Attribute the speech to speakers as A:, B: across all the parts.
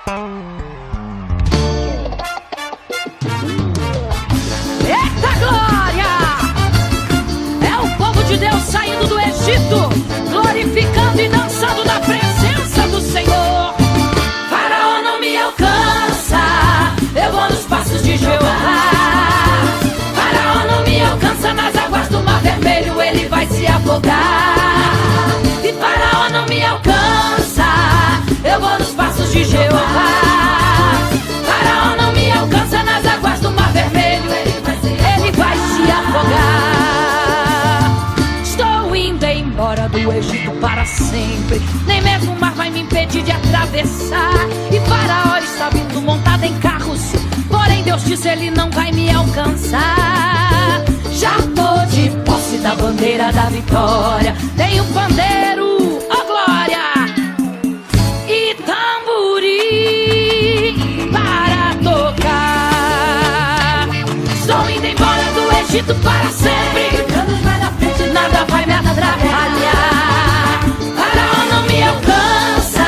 A: Eita glória! É o povo de Deus saindo do Egito, glorificando e dançando na presença do Senhor. Faraó não me alcança, eu vou nos passos de Jeová. Faraó não me alcança, nas águas do Mar Vermelho ele vai se afogar. E Faraó não me alcança, eu vou nos passos de Jeová. Faraó não me alcança, nas águas do Mar Vermelho ele vai se afogar. Estou indo embora do Egito para sempre, nem mesmo o mar vai me impedir de atravessar. E Faraó está vindo montado em carros, porém Deus disse ele não vai me alcançar. Já tô de posse da bandeira da vitória, tenho pandeiro, ó glória, e tamborim para tocar. Estou indo embora do Egito para sempre, nada vai me atrapalhar. Faraó não me alcança,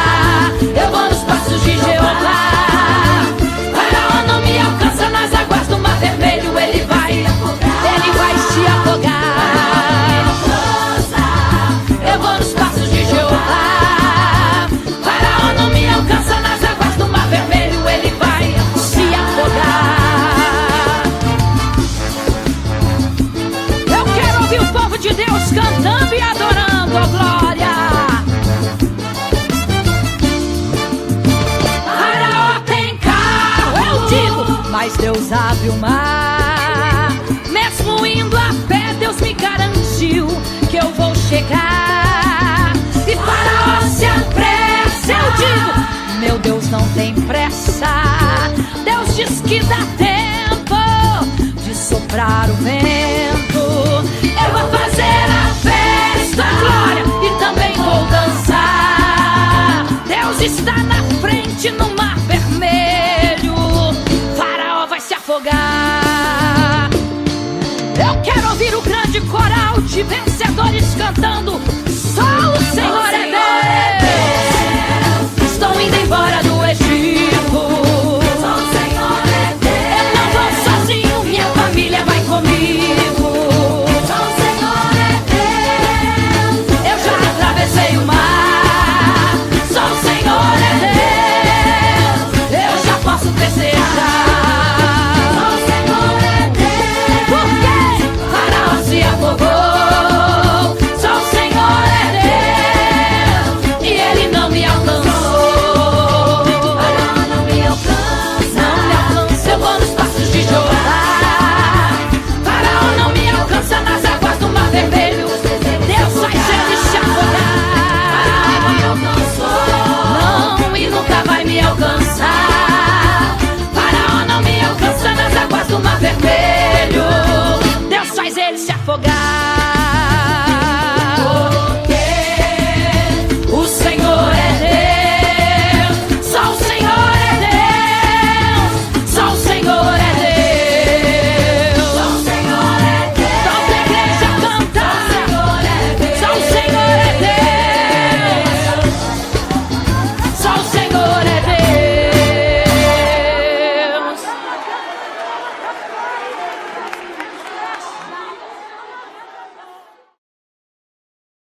A: eu vou nos passos de Jeová. Faraó não me alcança, nas águas do Mar Vermelho ele vai se afogar. Eu vou nos passos de Jeová. Faraó não me alcança, nas águas do Mar Vermelho ele vai se afogar. Eu quero ouvir o povo de Deus cantando e adorando, ó glória. Faraó tem carro, eu digo, mas Deus abre o mar. Mesmo indo a pé, Deus me garantiu que eu vou chegar. E Faraó se apressa, eu digo, meu Deus não tem pressa. Deus diz que dá tempo de soprar o vento. Eu vou fazer a festa, glória, e também vou dançar. Deus está na frente no Mar Vermelho, Faraó vai se afogar. Eu quero ouvir o grande coral de vencedores cantando